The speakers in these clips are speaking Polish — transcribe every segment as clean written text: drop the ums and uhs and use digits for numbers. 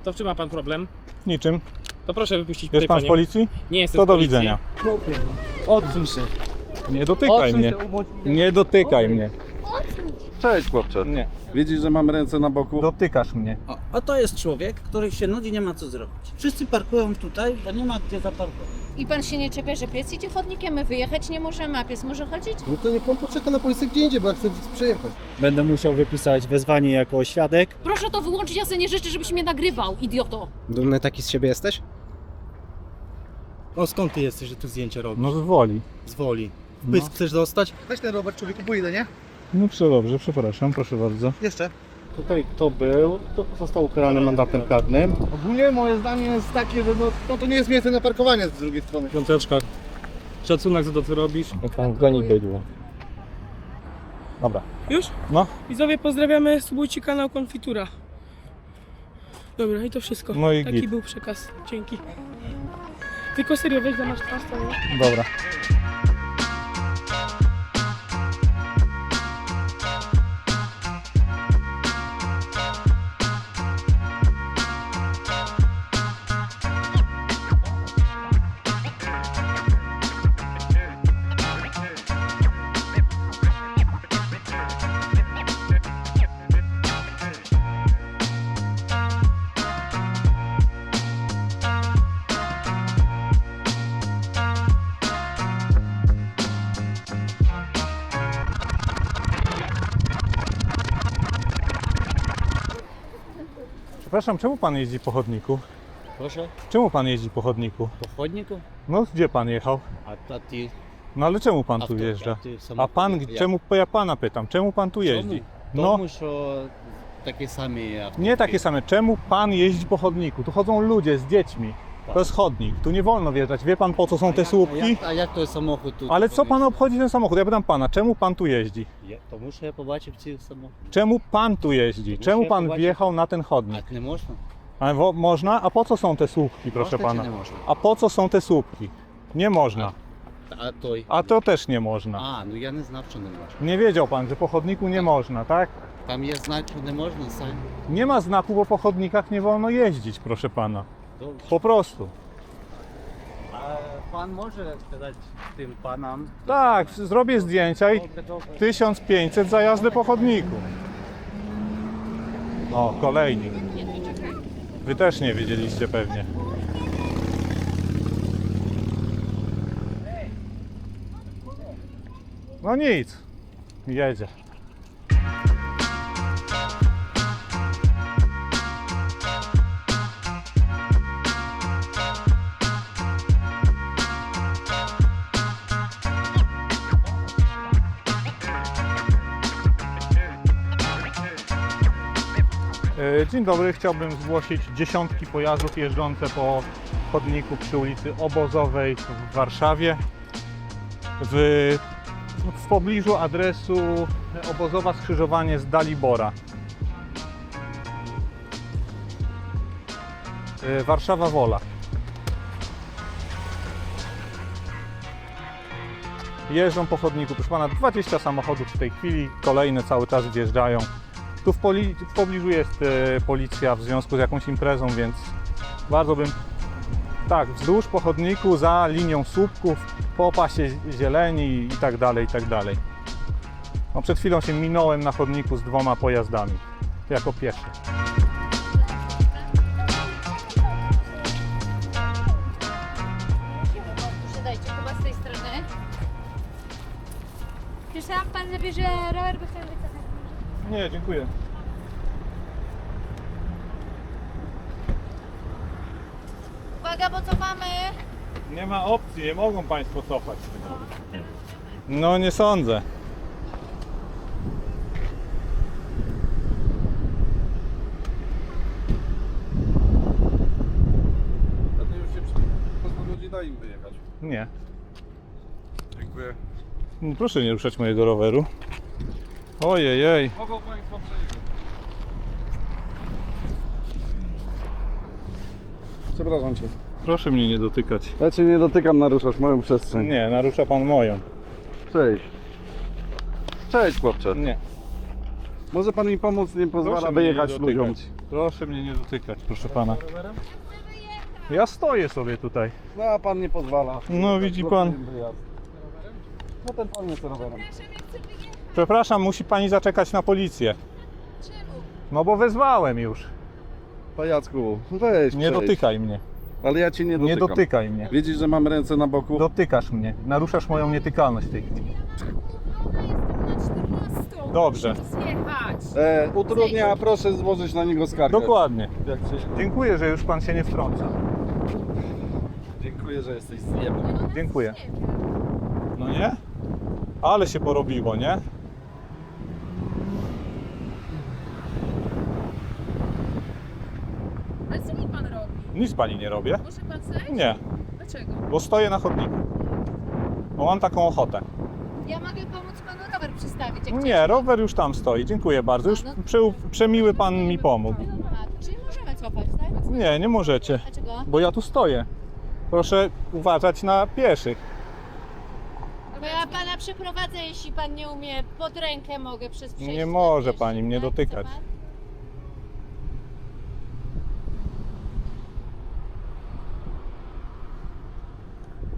To w czym ma pan problem? Niczym. To proszę wypuścić Jest tutaj pan z panią. policji? Nie jestem To z do policji. widzenia. Odsuń się. Nie dotykaj mnie. Nie dotykaj mnie. Cześć chłopcze. Nie. Widzisz, że mam ręce na boku? Dotykasz mnie. A to jest człowiek, który się nudzi, nie ma co zrobić. Wszyscy parkują tutaj, bo nie ma gdzie zaparkować. I pan się nie czepia, że pies idzie chodnikiem, my wyjechać nie możemy, a pies może chodzić? No to niech pan poczeka na policję gdzie indziej, bo ja chcę przejechać. Będę musiał wypisać wezwanie jako świadek. Proszę to wyłączyć, ja sobie nie życzę, żebyś mnie nagrywał, idioto. Dumny taki z siebie jesteś? O, skąd ty jesteś, że tu zdjęcie robisz? No z woli. Z woli. W pysk chcesz dostać? Weź ten rower człowieku, pójdę, nie? No dobrze, przepraszam, proszę bardzo. Jeszcze. Tutaj kto był, to został ukarany mandatem karnym. Ogólnie moje zdanie jest takie, że no to nie jest miejsce na parkowanie z drugiej strony. Piąteczka. Szacunek za to, co robisz. Pan goni bydło. Dobra. Już? No. Widzowie, pozdrawiamy, subujcie kanał Konfitura. Dobra, i to wszystko. No i Taki git. był przekaz. Dzięki. Tylko serio, weź za nasz pasta, nie? Dobra. Przepraszam, czemu pan jeździ po chodniku? Proszę, Czemu pan jeździ po chodniku? po chodniku? No gdzie pan jechał? A ty... No ale czemu pan tu Auto, jeżdża? ty A samochód, pan, jak? czemu, ja pana pytam, czemu pan tu jeździ? No, Тому що такі самі автомобілі. nie takie same. Czemu pan jeździ po chodniku? Tu chodzą ludzie z dziećmi. To jest chodnik. Tu nie wolno wjeżdżać. Wie pan, po co są te słupki? А як той samochód тут? Ale co pan obchodzi ten samochód? Ja pytam pana, czemu pan tu jeździ? Тому що я побачив ці samochód. Czemu pan tu jeździ? Czemu pan wjechał na ten chodnik? А не можна? A można? A po co są te słupki, proszę Można czy pana? nie można? A po co są te słupki? Nie można. А той? A to też nie można. А, ну я не знав, що не можна. Nie wiedział pan, że po chodniku nie można, tak? Там є знак, що не можна, сам. Nie ma znaku, bo po chodnikach nie wolno jeździć, proszę pana. Добре. Po prostu. А пан може сказати тим панам? Tak, zrobię zdjęcia i Добре, добре. 1500 za jazdę po chodniku. O, kolejnik. Wy też nie wiedzieliście pewnie. No nic. Jedzie. Dzień dobry, chciałbym zgłosić dziesiątki pojazdów jeżdżące po chodniku przy ulicy Obozowej w Warszawie. W pobliżu adresu Obozowa skrzyżowanie z Dalibora. Warszawa Wola. Jeżdżą po chodniku, proszę pana, 20 samochodów w tej chwili, kolejne cały czas wjeżdżają. Tu w pobliżu jest policja w związku z jakąś imprezą, więc bardzo bym... Tak, wzdłuż po chodniku, za linią słupków, po pasie zieleni i tak dalej, i tak dalej. No, przed chwilą się minąłem na chodniku z 2 pojazdami, jako pieszy. Siadajcie, chyba z tej strony. Jeszcze jak pan zabierze rower, bo chcę wycofać. Nie, dziękuję. Uwaga, bo cofamy. Nie ma opcji, nie mogą państwo cofać. No nie sądzę. A to już się po ludzi da im wyjechać. Nie. Dziękuję. No, proszę nie ruszać mojego roweru. Ojej. Mogą państwo przejechać. Przepraszam cię. Proszę mnie nie dotykać. Ja cię nie dotykam, naruszasz moją przestrzeń. Nie, narusza pan moją. Cześć. Cześć chłopcze. Nie. Może pan mi pomóc, nie pozwala Proszę mnie wyjechać nie ludziom. dotykać. Proszę mnie nie dotykać, proszę pana. Ja stoję sobie tutaj. No a pan nie pozwala. No widzi pan. Wyjazd. No ten pan jest rowerem. Przepraszam, musi pani zaczekać na policję. No bo wezwałem już. Pajacku, weź Nie przejdź. dotykaj mnie. Ale ja cię nie dotykam. Nie dotykaj mnie. Widzisz, że mam ręce na boku? Dotykasz mnie. Naruszasz moją nietykalność w tej chwili. Dobrze. Utrudnia, proszę złożyć na niego skargę. Dokładnie. Jak się... Dziękuję, że już pan się nie wtrąca. Dziękuję, że jesteś zjebem. Dziękuję. No nie? Ale się porobiło, nie? Ale co mi pan robi? Nic pani nie robię. Może pan zejść? Nie, Dlaczego? bo stoję na chodniku. Bo mam taką ochotę. Ja mogę pomóc panu rower przystawić. Jak Nie, rower już tam stoi. Dziękuję bardzo. Już przemiły pan mi pomógł. A, czyli możemy złapać, tak? Nie, nie możecie. Dlaczego? Bo ja tu stoję. Proszę uważać na pieszych. Bo ja pana przeprowadzę, jeśli pan nie umie, pod rękę mogę przez przejście. Nie może na pani mnie tak? dotykać. Chce pan?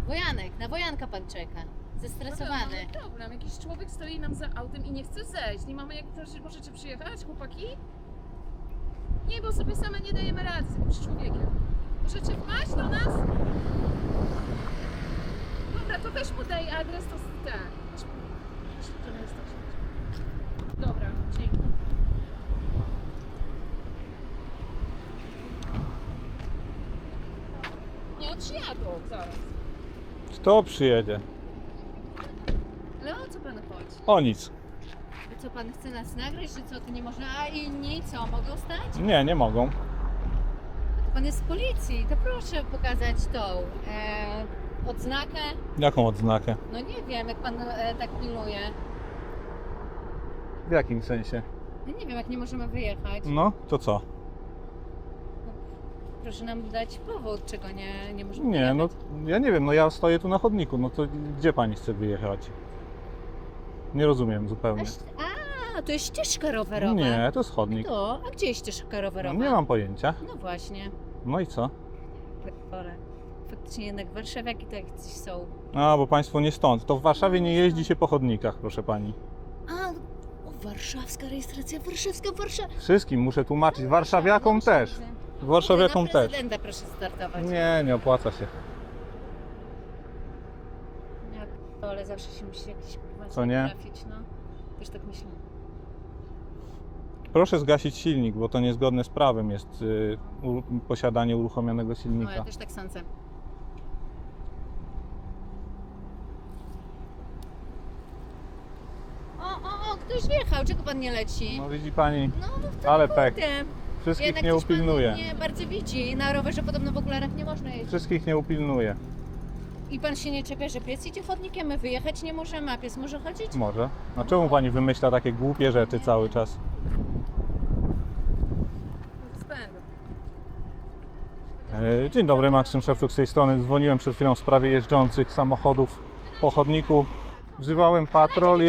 Wojanek, na wojanka pan czeka. Zestresowany. No problem, jakiś człowiek stoi nam za autem i nie chce zejść. Nie mamy jak, możecie przyjechać, chłopaki? Nie, bo sobie same nie dajemy rady z jakimś człowiekiem. Możecie wpaść do nas? Dobra, to weź mu daj adres, to ten. Dobra, dzięki. Nie odjadą zaraz. Kto przyjedzie? Ale o co panu chodzi? O nic. Co pan chce nas nagrać, że co, to nie można? A inni co, mogą stać? Nie, nie mogą. To pan jest z policji, to proszę pokazać tą odznakę. Jaką odznakę? No nie wiem, jak pan tak pilnuje. W jakim sensie? No nie wiem, jak nie możemy wyjechać. No, to co? Proszę nam dać powód, czego nie możemy Nie, wyjechać. no ja nie wiem, no ja stoję tu na chodniku, no to gdzie pani chce wyjechać? Nie rozumiem zupełnie. A, to jest ścieżka rowerowa. Nie, to jest chodnik. To? A gdzie jest ścieżka rowerowa? Nie mam pojęcia. No właśnie. No i co? Faktycznie jednak warszawiaki to jak coś są. A, bo państwo nie stąd. To w Warszawie nie jeździ się po chodnikach, proszę pani. A, warszawska rejestracja, Warszawa. Wszystkim muszę tłumaczyć. Warszawiakom też. Warszawiakom Na też. prezydenta proszę startować. Nie opłaca się. Jak to, ale zawsze się musi jakiś Co nie? trafić, no. Też tak myślę. Proszę zgasić silnik, bo to niezgodne z prawem jest posiadanie uruchomionego No silnika. ja też tak sądzę. O, ktoś wjechał, czego pan nie leci? No widzi pani, No to ale kurde. pech. Wszystkich Jednak nie ktoś pan upilnuje. nie bardzo widzi. Na rowerze podobno w okularach nie można jeździć. Wszystkich nie upilnuje. I pan się nie czepia, że pies idzie chodnikiem, my wyjechać nie możemy, a pies może chodzić? Może. A czemu pani wymyśla takie głupie rzeczy cały czas? Dzień dobry, Maksym Szewczuk z tej strony. Dzwoniłem przed chwilą w sprawie jeżdżących samochodów po chodniku. Wzywałem patrol i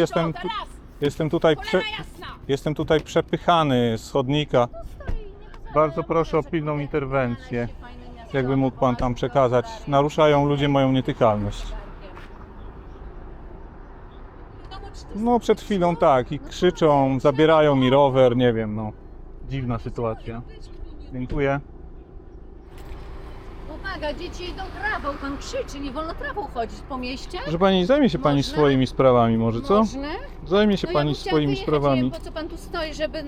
jestem tutaj przepychany z chodnika. Bardzo proszę o pilną interwencję. Jakby mógł pan tam przekazać. Naruszają ludzie moją nietykalność. No przed chwilą tak i krzyczą, zabierają mi rower, nie wiem, no. Dziwna sytuacja. Dziękuję. Pomaga, dzieci idą trawą, pan krzyczy, nie wolno trawą chodzić po mieście? Proszę pani, zajmie się pani Można? swoimi sprawami może, co? Można? Zajmie się No pani ja bym chciała swoimi wyjechać, sprawami. Nie wiem, po co pan tu stoi, żeby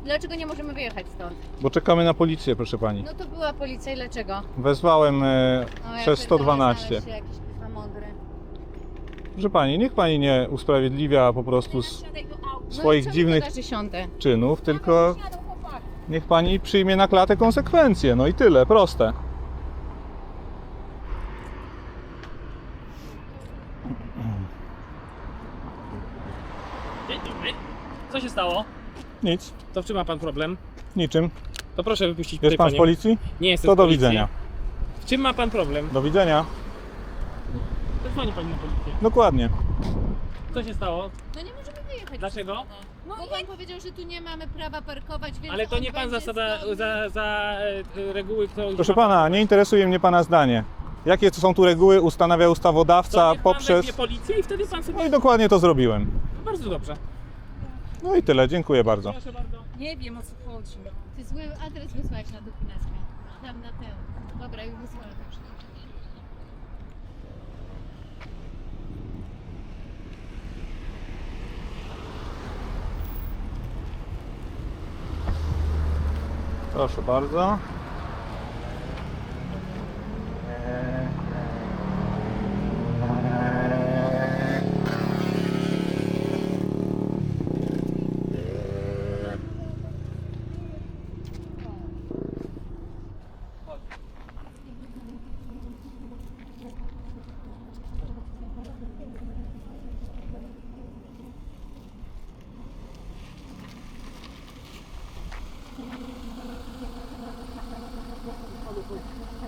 Dlaczego nie możemy wyjechać stąd? Bo czekamy na policję, proszę pani. No to była policja i dlaczego? Wezwałem No, ja przez pierdolę, 112. znalazł się jakiś kurwa mądry. Proszę pani, niech pani nie usprawiedliwia po prostu swoich no i co dziwnych mi to da, że siądę? czynów, tylko niech pani przyjmie na klatę konsekwencje. No i tyle, proste. Dzień dobry. Co się stało? Nic, To w czym ma pan problem? niczym. To proszę wypuścić Jest pan z panią. policji? Nie jestem To z do policji. widzenia. W czym ma pan problem? Do widzenia. To dzwoni pani na policję. Dokładnie. Co się stało? No nie możemy wyjechać. Dlaczego? stąd. Bo pan powiedział, że tu nie mamy prawa parkować, więc Ale to on nie pan będzie zasada zgodny. za reguły, którą... Proszę pana, nie interesuje mnie pana zdanie. Jakie to są tu reguły, ustanawia to ustawodawca niech pan poprzez... weźmie policję i wtedy pan sobie... No i dokładnie to zrobiłem. Bardzo dobrze. No i tyle, dziękuję bardzo. Proszę bardzo. Nie wiem o co chodzi. Ty zły adres wysłałeś na Dupinecką. Tam na tę. Dobra, już wysłałem też. Proszę bardzo.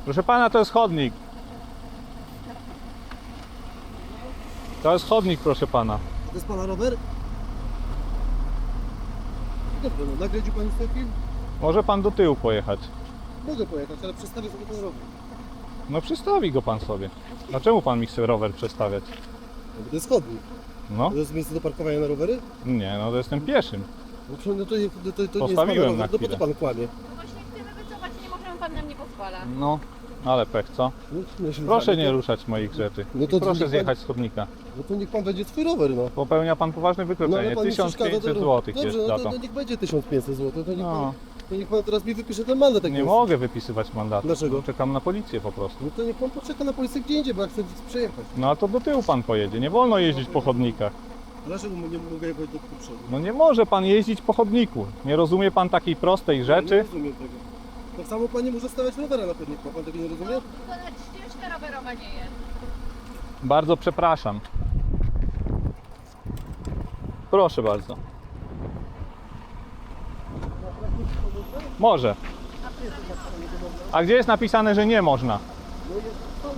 Proszę pana, to jest chodnik. To jest chodnik, proszę pana. To jest pana rower? Dobrze, no nagrodził pani sobie film? Może pan do tyłu pojechać. Mogę pojechać, ale przestawię sobie ten rower. No przestawi go pan sobie. Dlaczego pan mi chce rower przestawiać? No bo to jest chodnik. No, To jest miejsce do parkowania na rowery? nie, no to jestem pieszym. No to nie jest pana Postawiłem rower, na no po chwilę. co pan kłamie? No właśnie chcemy wycofać, nie możemy, pan nam nie pozwala. No, ale pech, co? No, ja się Proszę zgadzam. nie ruszać moich rzeczy. No to I proszę niech pan- zjechać z chodnika. No to niech pan będzie swój rower, no. Popełnia pan poważne No wykroczenie. ale pan mi przeszkadza, 1500 to- zł Dobrze, jest no za to, to. to niech będzie 1500 zł. To niech, No, to niech pan teraz mi wypisze ten mandat. jak nie jest. mogę wypisywać mandatu. Dlaczego? Czekam na policję po prostu. No to niech pan poczeka na policję gdzie indziej, bo ja chcę przejechać. No a to do tyłu pan pojedzie. Nie wolno jeździć po chodnikach. Dlaczego nie mogę jechać do przodu? No nie może pan jeździć po chodniku. Nie rozumie pan takiej prostej Nie rzeczy? rozumiem tego. Tak samo pani może stawiać rowera na chodniku, a pan tego nie rozumie? To nawet ścieżka rowerowa nie jest. Bardzo przepraszam. Proszę bardzo. Może. A gdzie jest napisane, że nie można?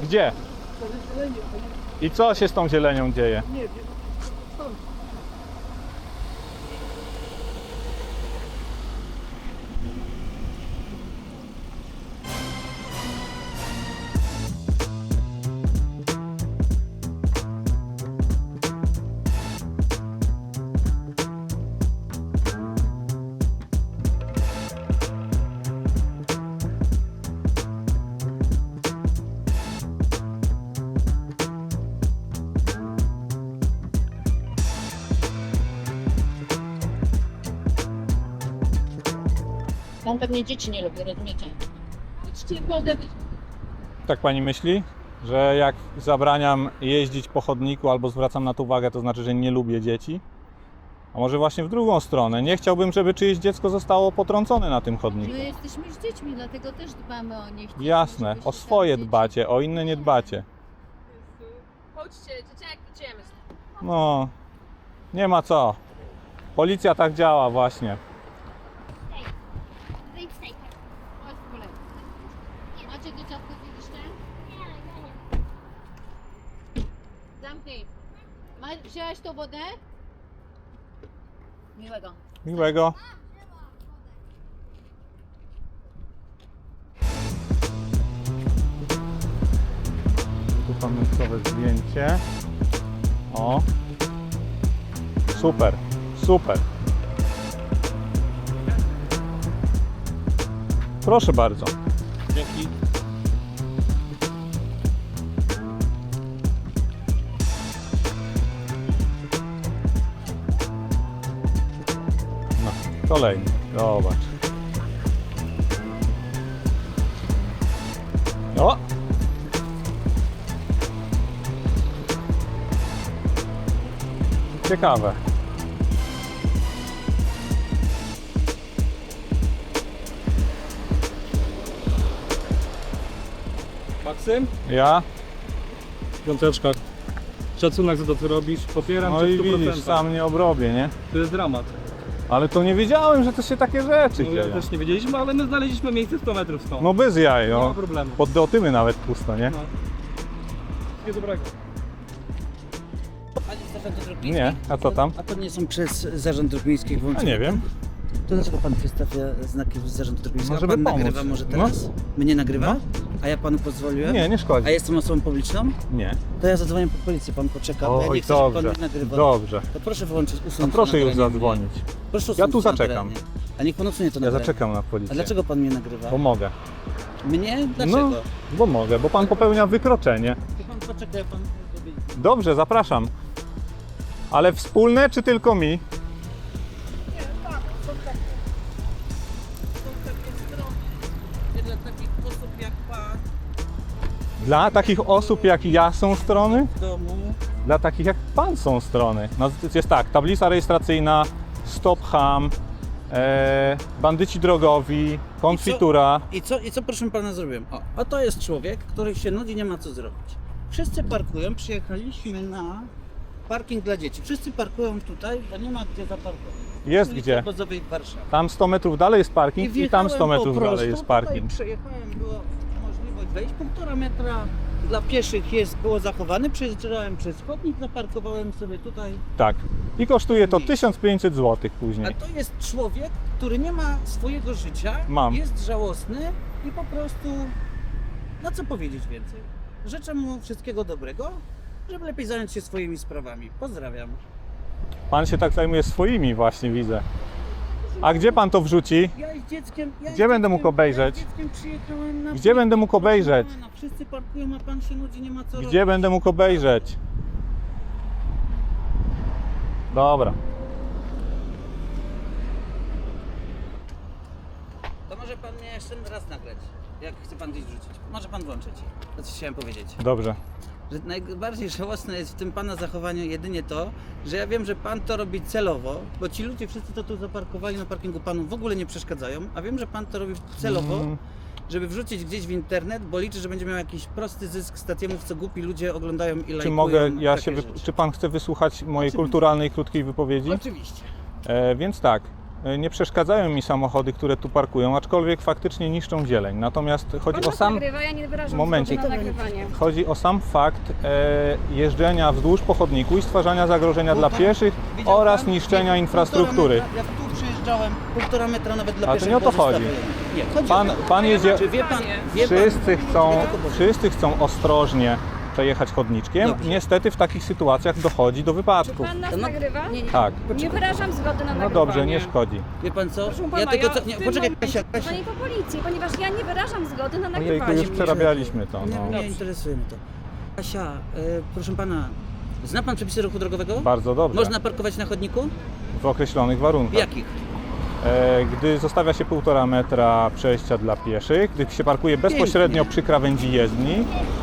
Gdzie? I co się z tą zielenią dzieje? Pan pewnie dzieci nie lubi, rozumiecie? Idźcie wodę. Tak pani myśli? Że jak zabraniam jeździć po chodniku albo zwracam na to uwagę, to znaczy, że nie lubię dzieci? A może właśnie w drugą stronę. Nie chciałbym, żeby czyjeś dziecko zostało potrącone na tym chodniku. My jesteśmy z dziećmi, dlatego też dbamy o nie. Chcemy, Jasne, żeby o się swoje tam dbacie, o inne nie dbacie. Chodźcie, dzieciaki, idziemy. No, nie ma co. Policja tak działa właśnie. dzieci- Chodź w kolei. Macie do ciastka widzisz? Zamknij. Wzięłaś tą wodę? Miłego. Miłego. Tu pamiątkowe zdjęcie. O. Super, super. Proszę bardzo. Dzięki. No, kolejny. Zobacz. O! Ciekawe. Maksym? Ja? Piąteczka. Szacunek za to, co robisz. Popieram No cię i w 100%. widzisz, sam nie obrobię, nie? To jest dramat. Ale to nie wiedziałem, że to się takie rzeczy No, ja dzieją. też nie wiedzieliśmy, ale my znaleźliśmy miejsce 100 metrów stąd. No bez jaj, nie ma no. problemu. Pod Dotymy nawet pusto, nie? No. Nie dobrego. Pani chce Zarząd Dróg Miejskich? Nie, a co tam? A to nie są przez Zarząd Dróg Miejskich A włączone? nie wiem. To dlaczego pan wystawia znaki z Zarządu Dróg Miejskich? No, A żeby pan pomóc. nagrywa może teraz? Mnie nagrywa? No. A ja panu pozwoliłem? Nie, nie szkodzi. A jestem osobą publiczną? Nie. To ja zadzwonię po policję, pan poczeka, bo ja nie Oj, chcę, żeby pan dobrze, mnie nagrywał. dobrze. To proszę wyłączyć, No usunąć proszę to już nagranie. zadzwonić. Proszę Ja usunąć tu to zaczekam. nagranie. A niech pan usunie to Ja nagranie. zaczekam na A policję. dlaczego pan mnie nagrywa? Bo mogę. Mnie? Dlaczego? No, bo mogę, bo pan popełnia wykroczenie. Niech pan poczeka, ja pan zrobi. Dobrze, zapraszam. Ale wspólne czy tylko mi? Dla takich osób jak pan Dla takich osób jak ja są strony? w domu. Dla takich jak pan są strony. No, jest tak, tablica rejestracyjna, stop ham, bandyci drogowi, konfitura. I co proszę pana zrobiłem? O, a to jest człowiek, który się nudzi, nie ma co zrobić. Wszyscy parkują, przyjechaliśmy na parking dla dzieci. Wszyscy parkują tutaj, bo nie ma gdzie zaparkować. Jest Ulicy gdzie. Obozowej w Warszawie. Tam 100 metrów dalej jest parking i tam 100 wjechałem metrów po prostu, dalej jest tutaj parking. Przejechałem, była możliwość wejść, 1,5 metra dla pieszych było zachowane, przejeżdżałem przez chodnik, zaparkowałem sobie tutaj. Tak. I kosztuje to 1500 zł później. A to jest człowiek, który nie ma swojego życia, Mam. jest żałosny i po prostu, no co powiedzieć więcej. Życzę mu wszystkiego dobrego, żeby lepiej zająć się swoimi sprawami. Pozdrawiam. Pan się tak zajmuje swoimi właśnie, widzę. A gdzie pan to wrzuci? Ja z dzieckiem, Gdzie będę mógł obejrzeć? Ja z dzieckiem przyjechałem na... Gdzie będę mógł obejrzeć? Wszyscy parkują, a pan się nudzi, nie ma co Gdzie będę mógł obejrzeć? Dobra. To może pan mnie jeszcze raz nagrać, jak chce pan gdzieś wrzucić. Może pan włączyć. To co chciałem powiedzieć. Dobrze. Że najbardziej żałosne jest w tym pana zachowaniu jedynie to, że ja wiem, że pan to robi celowo, bo ci ludzie wszyscy, co tu zaparkowali na parkingu, panu w ogóle nie przeszkadzają, a wiem, że pan to robi celowo, żeby wrzucić gdzieś w internet, bo liczy, że będzie miał jakiś prosty zysk z statiemów, co głupi ludzie oglądają i lajkują. Czy mogę, takie rzeczy. czy pan chce wysłuchać mojej Oczywiście. kulturalnej, krótkiej wypowiedzi? Oczywiście. Więc tak, nie przeszkadzają mi samochody, które tu parkują, aczkolwiek faktycznie niszczą zieleń. Natomiast chodzi o sam... nagrywa, ja nie wyrażam Momencik. zgody na nagrywanie. Chodzi o sam fakt jeżdżenia wzdłuż pochodniku i stwarzania zagrożenia dla pieszych Widział oraz pan? niszczenia Nie, infrastruktury. 1,5 metra, jak tu przejeżdżałem, 1,5 metra nawet dla Ale to pieszych nie o to było chodzi. zostawione. Nie, chodzi Pan, o to. pan jedzie... Czy wie pan, Wszyscy chcą ostrożnie przejechać chodniczkiem. Dobrze. Niestety w takich sytuacjach dochodzi do Czy wypadków. pan nas No- nagrywa? Nie, nie. Tak. Nie wyrażam zgody na nagrywanie. No dobrze, nie szkodzi. Wie pan co? Proszę pana, Ja tylko ja co... w Nie, tym poczekaj, momencie- Kasia. Dzwonię po policję, ponieważ ja nie wyrażam zgody na Ojejku, nagrywanie. już przerabialiśmy to. No. Nie interesuje mnie to. Kasia, proszę pana, zna pan przepisy ruchu drogowego? Bardzo dobrze. Można parkować na chodniku? W określonych W warunkach. jakich? Gdy zostawia się 1,5 metra przejścia dla pieszych, gdy się parkuje bezpośrednio przy krawędzi jezdni.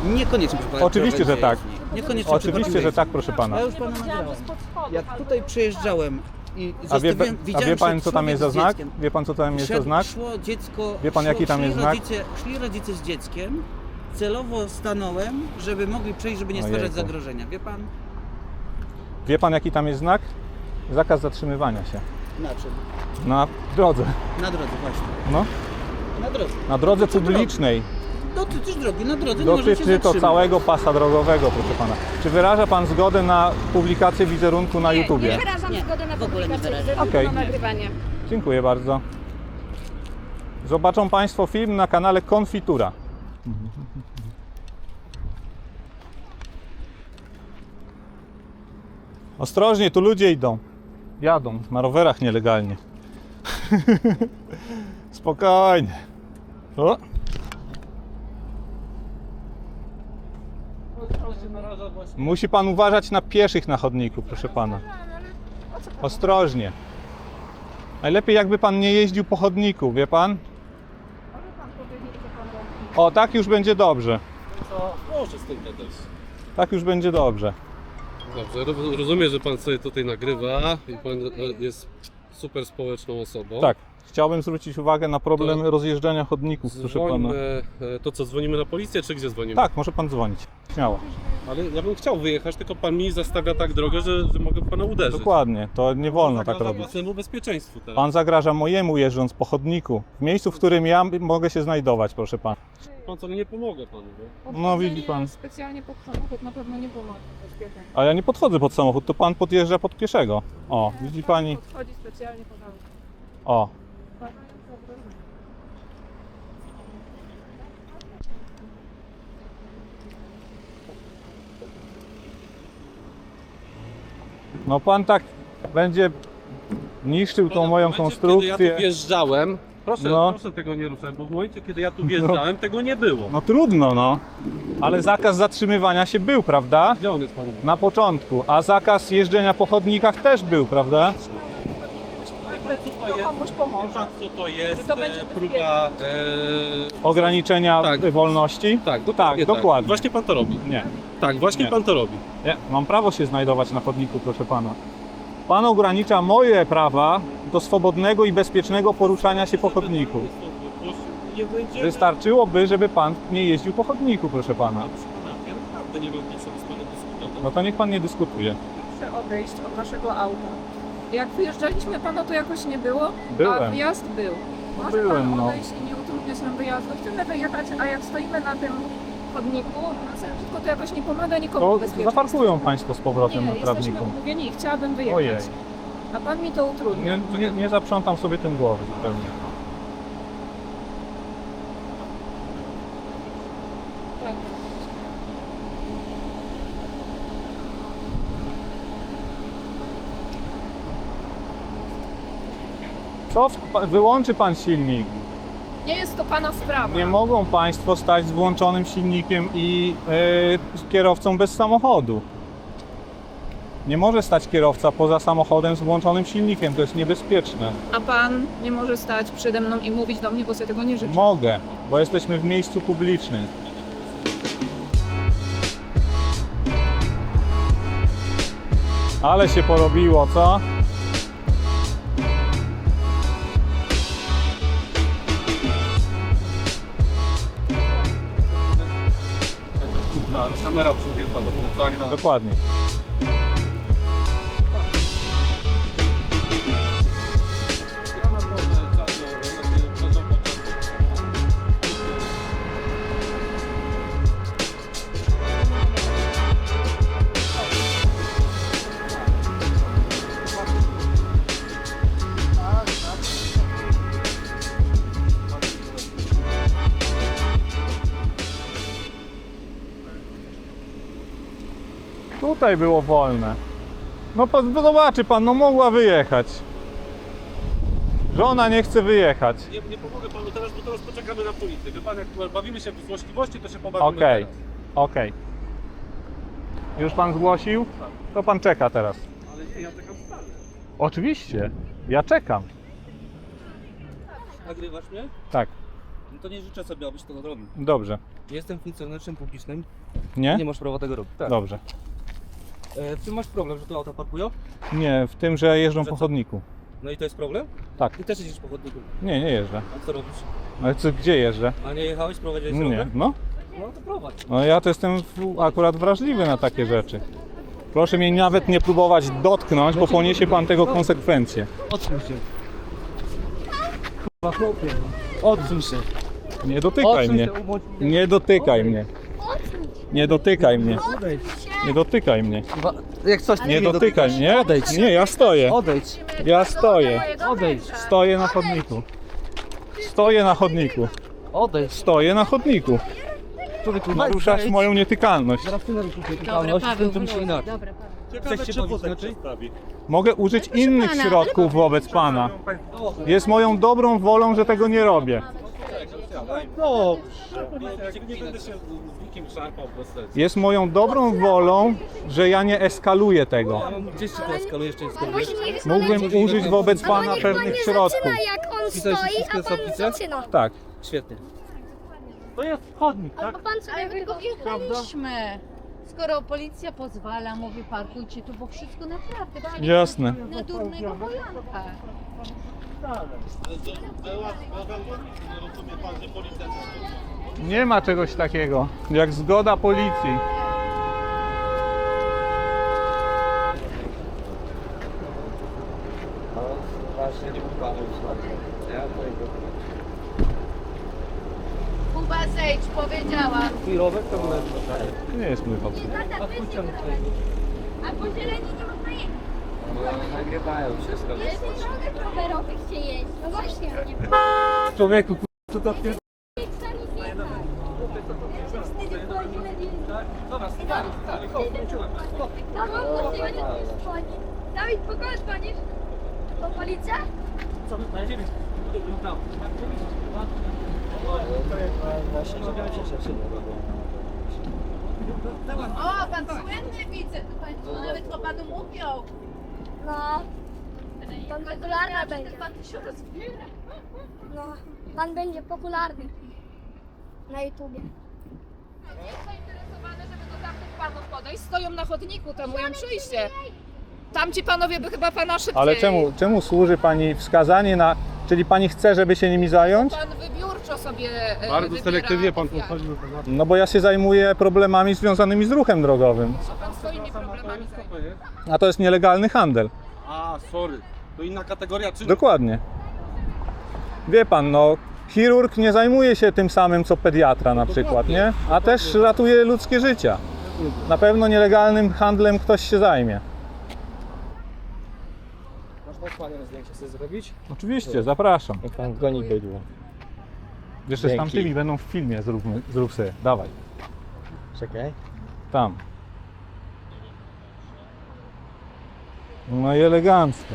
Niekoniecznie przy Oczywiście, że tak. Niekoniecznie Oczywiście, że tak, proszę pana. Ja już pana nagrałem. Jak tutaj przejeżdżałem i A wie, zostawiłem, a widziałem, wie pan, że co tam jest za człowiek z znak? dzieckiem. Wie pan, co tam jest za Szedł- znak? Szło dziecko, Wie pan, jaki tam szli jest znak? Szli rodzice z dzieckiem, celowo stanąłem, żeby mogli przejść, żeby nie stwarzać Ojejku. zagrożenia. Wie pan? Wie pan, jaki tam jest znak? Zakaz zatrzymywania się. Na czym? Na drodze. Na drodze właśnie. No, Na drodze. na drodze Dotyczy publicznej. Dotyczy drogi, na drodze nie może się Dotyczy to zatrzymać. całego pasa drogowego, proszę pana. Czy wyraża pan zgodę na publikację wizerunku na Nie YouTubie? wyrażam Nie, zgody na w ogóle nie publikację wyrażam. wizerunku Okej. na nagrywanie. Dziękuję bardzo. Zobaczą państwo film na kanale Konfitura. Ostrożnie, tu ludzie idą. Jadą na rowerach nielegalnie. Spokojnie. O. Musi pan uważać na pieszych na chodniku, proszę pana. Ostrożnie. Najlepiej jakby pan nie jeździł po chodniku, wie pan? O, tak już będzie dobrze. Proszę stąd też. Tak już będzie dobrze. Dobrze, rozumiem, że pan sobie tutaj nagrywa i pan jest super społeczną osobą. Tak. Chciałbym zwrócić uwagę na problem rozjeżdżania chodników, proszę pana. Dzwońmy, to co, dzwonimy na policję, czy gdzie dzwonimy? Tak, może pan dzwonić. Śmiało. Ale ja bym chciał wyjechać, tylko pan mi zastawia tak drogę, że mogę pana uderzyć. Dokładnie, to nie wolno tak Zagraża robić. własnemu bezpieczeństwu teraz. Pan zagraża mojemu jeżdżąc po chodniku, w miejscu, w którym ja mogę się znajdować, proszę pana. Pan co, nie pomogę panu, nie? No widzi pan. Specjalnie pod samochód na pewno nie pomoże. A ja nie podchodzę pod samochód, to pan podjeżdża pod pieszego. O, widzi pani? Podchodzi specjalnie pod auto. O. No pan tak będzie niszczył tą moją Kiedy ja konstrukcję. tu wjeżdżałem, proszę, No. proszę tego nie ruszać, bo w momencie, kiedy ja tu wjeżdżałem, tego nie było. No trudno, no. Ale zakaz zatrzymywania się był, prawda? Gdzie on jest, panu? Na początku. A zakaz jeżdżenia po chodnikach też był, prawda? Komuś pomoże. Co to jest? To będzie Próba... Ograniczenia Tak. wolności? Tak, Tak, dokładnie. Właśnie pan to robi. Nie. Tak, właśnie Nie. pan to robi. Nie, mam prawo się znajdować na chodniku, proszę pana. Pan ogranicza moje prawa do swobodnego i bezpiecznego poruszania się po chodniku. Nie będzie... Wystarczyłoby, żeby pan nie jeździł po chodniku, proszę pana. Ja naprawdę nie mam nic z panem dyskutować. No to niech pan nie dyskutuje. Muszę odejść od naszego auta. Jak wyjeżdżaliśmy, pana to jakoś nie było, a Byłem. wjazd był. Może Byłem, pan no. odejść i nie utrudniać nam wyjazdu. Chcemy wyjechać, a jak stoimy na tym chodniku, na samym wszystko to jakoś nie pomaga nikomu To bezpieczeństwu. zaparkują państwo z powrotem Nie, na jesteśmy trawniku. umówieni i chciałabym wyjechać. Ojej. A pan mi to utrudni. Nie zaprzątam sobie tym głowy zupełnie. Tak. Co? Wyłączy pan silnik. Nie jest to pana sprawa. Nie mogą państwo stać z włączonym silnikiem i z kierowcą bez samochodu. Nie może stać kierowca poza samochodem z włączonym silnikiem, to jest niebezpieczne. A pan nie może stać przede mną i mówić do mnie, bo sobie tego nie życzę. Mogę, bo jesteśmy w miejscu publicznym. Ale się porobiło, co? Kamera przyjechała do połączenia. Dokładnie. Tutaj było wolne. No zobaczy pan, no mogła wyjechać. Żona nie chce wyjechać. Nie pomogę panu teraz, bo teraz poczekamy na policję. Wie pan, jak bawimy się w złośliwości, to się pobawimy Okej, teraz. okej. Już pan zgłosił? To pan czeka teraz. Ale nie, ja czekam stale. Oczywiście, ja czekam. Nagrywasz mnie? Tak, No to nie życzę sobie, abyś to zrobił. dobrze. Jestem funkcjonariuszem publicznym, Nie? nie masz prawa tego robić. Tak. Dobrze. W czym masz problem, że tu auta parkują? Nie, w tym, że jeżdżą Że po co? chodniku. No i to jest problem? Tak. Ty też jedziesz po chodniku. Nie, nie jeżdżę. A co robisz? Ale co, gdzie jeżdżę? A nie jechałeś, prowadziłeś Nie, drogę? no. No to prowadź. No ja to jestem akurat wrażliwy na takie rzeczy. Proszę mnie nawet nie próbować dotknąć, bo poniesie pan tego konsekwencje. Odsuń się. Kurwa chłopie. Odsuń się. Nie dotykaj mnie. Nie dotykaj mnie. Nie dotykaj mnie. Odejdź. Nie dotykaj mnie. Jak coś Nie dotykaj mnie. Odejdź. Nie, ja stoję. Odejdź. Ja stoję. Odejdź. Stoję na chodniku. Stoję na chodniku. Odejdź. Stoję na chodniku. Człowieku, Naruszasz zejdź. moją nietykalność. Zaraz ty naruszysz Dobra, nietykalność, Paweł, to myślę inaczej. Dobra, Paweł. Chcesz się bawić inaczej? Mogę użyć innych pana, środków wobec pana. Jest moją dobrą wolą, że tego nie robię. No. Nie będę się z nikim szarpał bez sensu. Jest moją dobrą wolą, że ja nie eskaluję tego. Gdzieś ci to eskaluje jeszcze eskalujesz? Mógłbym użyć wobec pana pewnych środków. Jak on Pisałeś stoi, wszystkie a pan zapisy? zaczyna. Tak. Świetnie. To jest chodnik, tak? A pan sobie Ale wygodnie. wyjechaliśmy. Skoro policja pozwala, mówi parkujcie tu, bo wszystko naprawdę. Jasne. Na durnego Polanka. Nie ma czegoś takiego jak zgoda policji. Kuba, zejdź, powiedziałam. Chwilowe to było. To nie jest mój hobby. A po zieleni nie można jechać. Nagrywają wszystko. Jest drogę rowerowych się jeździ. No właśnie. Człowieku, co to pier... Dawid, pokaż panisz. To policja? O, pan słynny widzę. To nawet to panu mówią. No, pan popularny będzie. Pan się rozbiera. No, pan będzie popularny na YouTubie. Jest zainteresowany, żeby do tamtych panów podejść. Stoją na chodniku, tam mają przejście. Tamci panowie by chyba pana szybciej. Ale czemu służy pani wskazanie na... Czyli pani chce, żeby się nimi zająć? Pan wybiórczo sobie Bardzo wybiera selektywnie pan ofiary. podchodził. No bo ja się zajmuję problemami związanymi z ruchem drogowym. A pan swoimi problemami zajmuje. A to jest nielegalny handel. A, sorry. To inna kategoria czynów. Dokładnie. Wie pan, no chirurg nie zajmuje się tym samym co pediatra na przykład, nie? A też ratuje ludzkie życia. Na pewno nielegalnym handlem ktoś się zajmie. Można z panem zdjęcie sobie zrobić? Oczywiście, zapraszam. Jak pan goni bydło. Jeszcze z Dzięki. tamtymi będą w filmie, zrób sobie. Dawaj, Czekaj. tam. No i elegancko.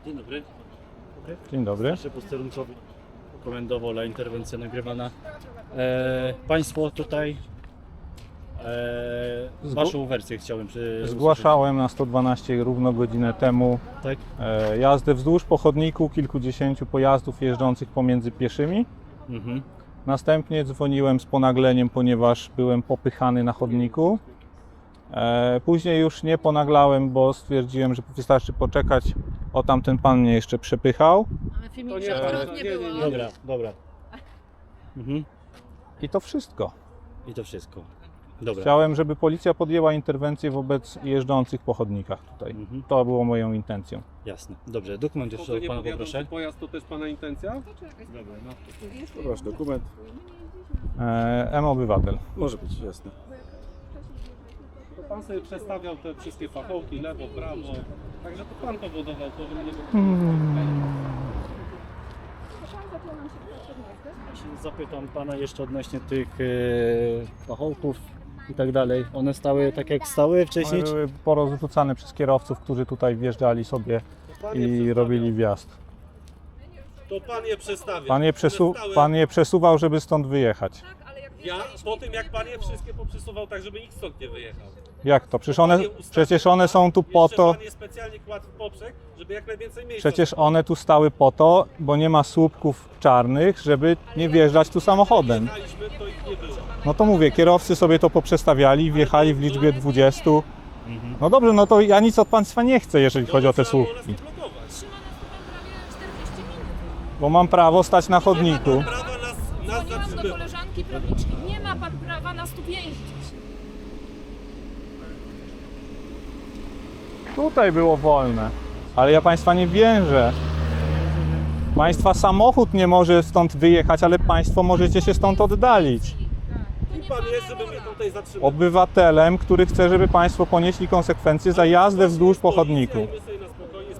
Dzień dobry. Dzień dobry. Starszy posterunkowy, komendowo, interwencja nagrywana. Państwo tutaj waszą wersję chciałem Zgłaszałem na 112 równo godzinę temu Tak? jazdę wzdłuż po chodniku kilkudziesięciu pojazdów jeżdżących pomiędzy pieszymi. Mhm. Następnie dzwoniłem z ponagleniem, ponieważ byłem popychany na chodniku. Później już nie ponaglałem, bo stwierdziłem, że wystarczy poczekać. O, tamten pan mnie jeszcze przepychał. Ale filmik przekrotnie było. Dobra. Mhm. I to wszystko. I to wszystko. Dobra. Chciałem, żeby policja podjęła interwencję wobec jeżdżących po chodnikach tutaj. Mhm. To było moją intencją. Jasne. Dobrze, dokument jeszcze od pana poproszę. Pojazd to też pana intencja? Dobra, no. Proszę, dokument. M-Obywatel. Może być, jasne. To pan sobie przestawiał te wszystkie fachołki, lewo, prawo. Także to pan powodował to, że mnie Zapytam pana jeszcze odnośnie tych pachołków i tak dalej. One stały tak jak stały wcześniej? One były porozrzucane przez kierowców, którzy tutaj wjeżdżali sobie i robili wjazd. To pan je przestawiał. Pan je przesuwał, żeby stąd wyjechać. Ja po tym jak pan je wszystkie poprzesuwał tak, żeby nikt stąd nie wyjechał. Jak to? Przecież one są tu po to. Pan je specjalnie kładł w poprzek, żeby jak najwięcej miejsca. Przecież one tu stały po to, bo nie ma słupków czarnych, żeby nie wjeżdżać tu samochodem. Jechaliśmy, to ich nie było. No to mówię, kierowcy sobie to poprzestawiali, wjechali w liczbie 20. No dobrze, no to ja nic od państwa nie chcę, jeżeli chodzi o te słupki. Bo mam prawo stać na chodniku. Prawa nas Dzwoniłam do zatrzymywać. koleżanki prawniczki. Nie ma pan prawa nas tu więzić. Tutaj było wolne, ale ja państwa nie więżę. Państwa samochód nie może stąd wyjechać, ale państwo możecie się stąd oddalić. Kim pan jest, żeby mnie tutaj zatrzymać? Obywatelem, który chce, żeby państwo ponieśli konsekwencje za jazdę wzdłuż po chodniku.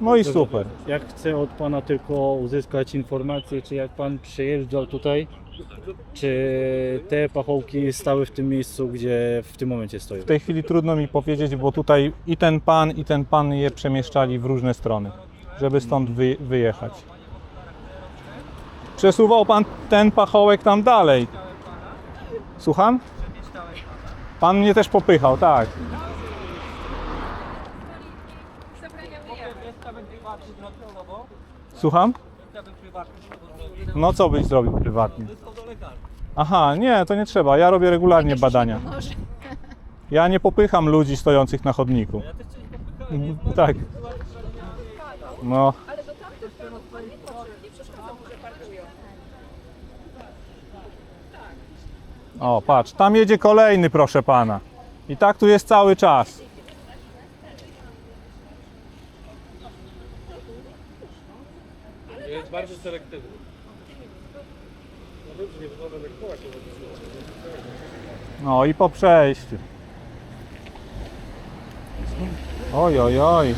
No i super. Ja chcę od pana tylko uzyskać informację, czy jak pan przyjeżdżał tutaj, czy te pachołki stały w tym miejscu, gdzie w tym momencie stoją. W tej chwili trudno mi powiedzieć, bo tutaj i ten pan je przemieszczali w różne strony, żeby stąd wyjechać. Przesuwał pan ten pachołek tam dalej. Słucham? Pan mnie też popychał, tak. Słucham? No co byś zrobił prywatnie? Aha, nie, to nie trzeba. Ja robię regularnie badania. Może. Ja nie popycham ludzi stojących na chodniku. Tak. No. O, patrz, tam jedzie kolejny, proszę pana. I tak tu jest cały czas. Jest bardzo selektywny. No dobrze, nie wygląda jak koła się No i po przejściu. Oj, oj, oj.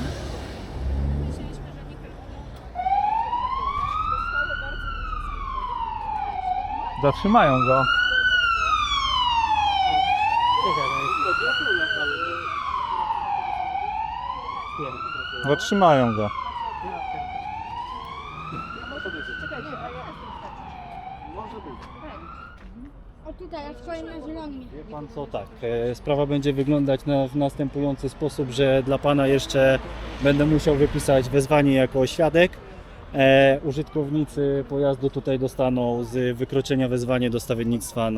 Zatrzymają go. Zatrzymają go. O tutaj, jak stoję na zielonym. Wie pan co, tak, sprawa będzie wyglądać w następujący sposób, że dla pana jeszcze będę musiał wypisać wezwanie jako świadek. Użytkownicy pojazdu tutaj dostaną z wykroczenia wezwanie do stawiennictwa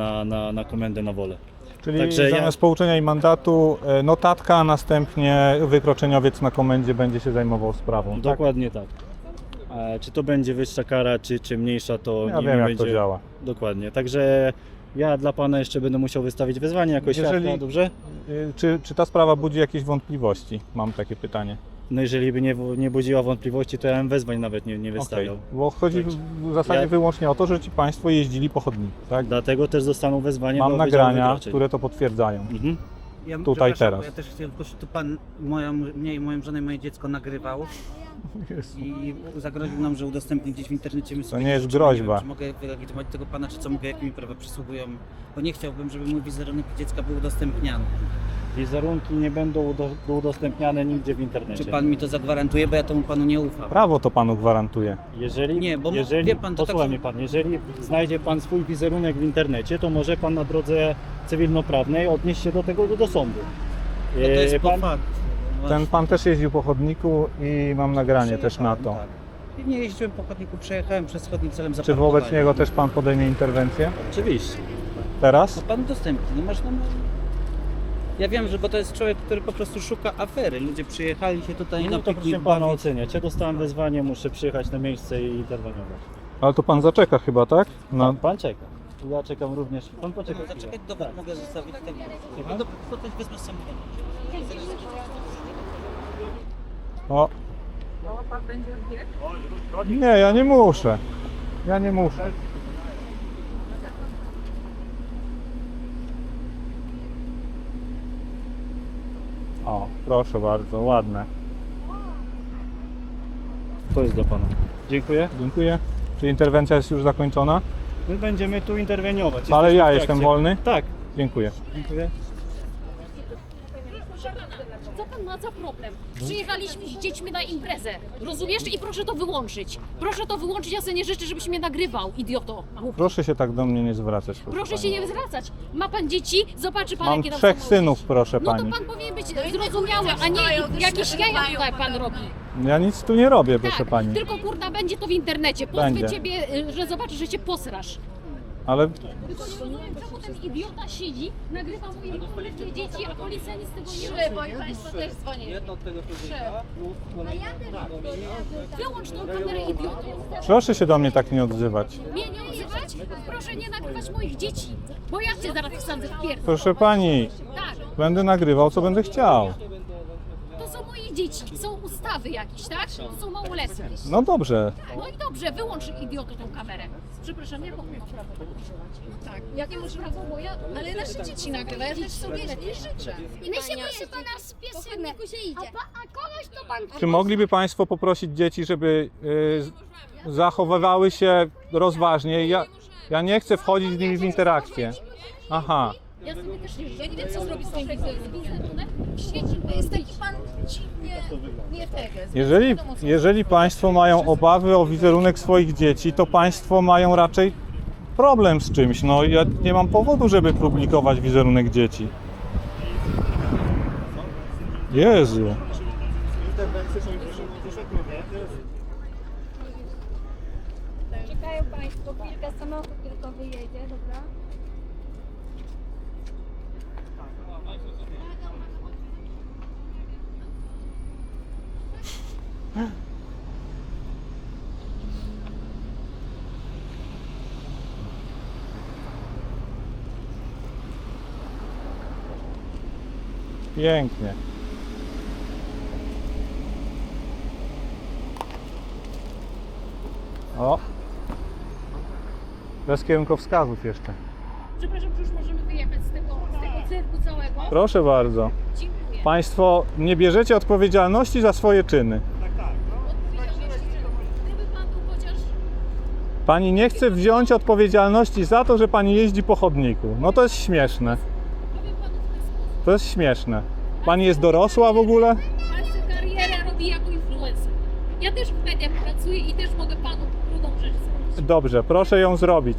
na komendę na wolę. Czyli Także zamiast pouczenia i mandatu notatka, a następnie wykroczeniowiec na komendzie będzie się zajmował sprawą. Tak? Dokładnie tak. Czy to będzie wyższa kara, czy mniejsza, to Ja nie wiem, jak będzie. to działa. Dokładnie. Także ja dla pana jeszcze będę musiał wystawić wezwanie jako świadka, dobrze? Czy ta sprawa budzi jakieś wątpliwości? Mam takie pytanie. No jeżeli by nie budziła wątpliwości, to ja bym wezwań nawet nie Okej. wystawiał. Bo chodzi w zasadzie Ja- wyłącznie o to, że ci państwo jeździli po chodniku. Tak? Dlatego też dostaną wezwanie Mam do Wydziału nagrania, Wykroczeń. które to potwierdzają. Mhm. Ja, Tutaj, przepraszam, teraz. bo ja też chciałem, tylko tu pan mnie i moją żonę i moje dziecko nagrywał i zagroził nam, że udostępni gdzieś w internecie. My To sobie nie jest czy wiem, groźba. Czy mogę wylegitymować tego pana, czy co mogę, jakie mi prawa przysługują, bo nie chciałbym, żeby mój wizerunek dziecka był udostępniany. Wizerunki nie będą udostępniane nigdzie w internecie. Czy pan mi to zagwarantuje, bo ja temu panu nie ufam. Prawo to panu gwarantuje. Nie, bo jeżeli, wie pan, to posłuchaj tak- mnie pan, jeżeli znajdzie pan swój wizerunek w internecie, to może pan na drodze cywilnoprawnej odnieść się do tego do sądu. No to jest po pan, fakt. Ten pan też jeździł po chodniku i mam nagranie też na to. Tak. Nie jeździłem po chodniku, przejechałem przez chodnik celem Czy zaparkowania. wobec niego też pan podejmie interwencję? Oczywiście. Teraz? No pan udostępni, no masz nam... Ja wiem, że bo to jest człowiek, który po prostu szuka afery. Ludzie przyjechali się tutaj No na to proszę piknik pana bawić. oceniać. Ja dostałem wezwanie, muszę przyjechać na miejsce i interweniować. Ale to pan zaczeka chyba, tak? No, Pan czeka. Ja czekam również. Pan poczeka. Zaczekaj, dobra, mogę zostawić tak. No to coś wezmę z samochodu. o. Nie, ja nie muszę. Ja nie muszę. O, proszę bardzo, ładne. To jest dla pana. Dziękuję. Dziękuję. Czy interwencja jest już zakończona? My będziemy tu interweniować. Ale Jesteśmy ja w jestem trakcie. wolny? Tak. Dziękuję. Dziękuję. Co pan ma za problem? Przyjechaliśmy z dziećmi na imprezę, rozumiesz? I proszę to wyłączyć. Proszę to wyłączyć, ja sobie nie życzę, żebyś mnie nagrywał, idioto. Głupi. Proszę się tak do mnie nie zwracać. Proszę się pani. nie zwracać. Ma pan dzieci? Zobaczy pan, Mam jakie tam 3 są małżeństwa. synów, proszę No to pani. pan powinien być zrozumiały, a nie jakieś jaja tutaj pan robi. Ja nic tu nie robię, proszę Tak, pani. tylko kurna będzie to w internecie. Pozwę Będzie. ciebie, że zobaczysz, że cię posrasz. Ale Tylko nie rozumiem, czemu ten idiota siedzi, nagrywa moje małoletnie dzieci, a policja nic z tego nie robi. Bo państwo też dzwonią. Wyłącz tą kamerę, idioto. proszę się do mnie tak nie odzywać. Mnie nie odzywać? Proszę nie nagrywać moich dzieci, bo ja cię zaraz wsadzę w pierdol. Proszę pani, Tak, będę nagrywał co będę chciał. to są moje dzieci, są ustawy jakieś, tak? To są małoletnie. No dobrze. No i dobrze, wyłącz idioto tą kamerę. Przepraszam, jaką mam prawo tego używać? No tak. Jakie masz prawo, bo ja... Ale nasze dzieci nagrywa, ja też sobie nie życzę. I my się proszę pana z piesem się idzie. A kogoś to pan... Czy mogliby państwo poprosić dzieci, żeby zachowywały się rozważnie? Ja nie chcę wchodzić z nimi w interakcję. Aha. Ja sobie też nie życzę. Ja nie wiem, co zrobić z tym wizerunek. Świeci, bo jest taki pan dziwnie... Nie tego. Jeżeli państwo mają obawy o wizerunek swoich dzieci, to państwo mają raczej problem z czymś. No ja nie mam powodu, żeby publikować wizerunek dzieci. Jezu. Czekają państwo, chwilkę samochód tylko wyjedzie, dobra? Pięknie. O! Bez kierunkowskazów jeszcze. Przepraszam, czy już możemy wyjechać z tego cyrku całego? Proszę bardzo. Dziękuję. Państwo nie bierzecie odpowiedzialności za swoje czyny. Gdyby pan tu chociaż... Pani nie chce wziąć odpowiedzialności za to, że pani jeździ po chodniku. No to jest śmieszne. Powiem panu w ten sposób. To jest śmieszne. Pani jest dorosła w ogóle? Pan sobie karierę robi jako influencer. Ja też w mediach pracuję i też mogę panu drugą rzecz zrobić. Dobrze, proszę ją zrobić.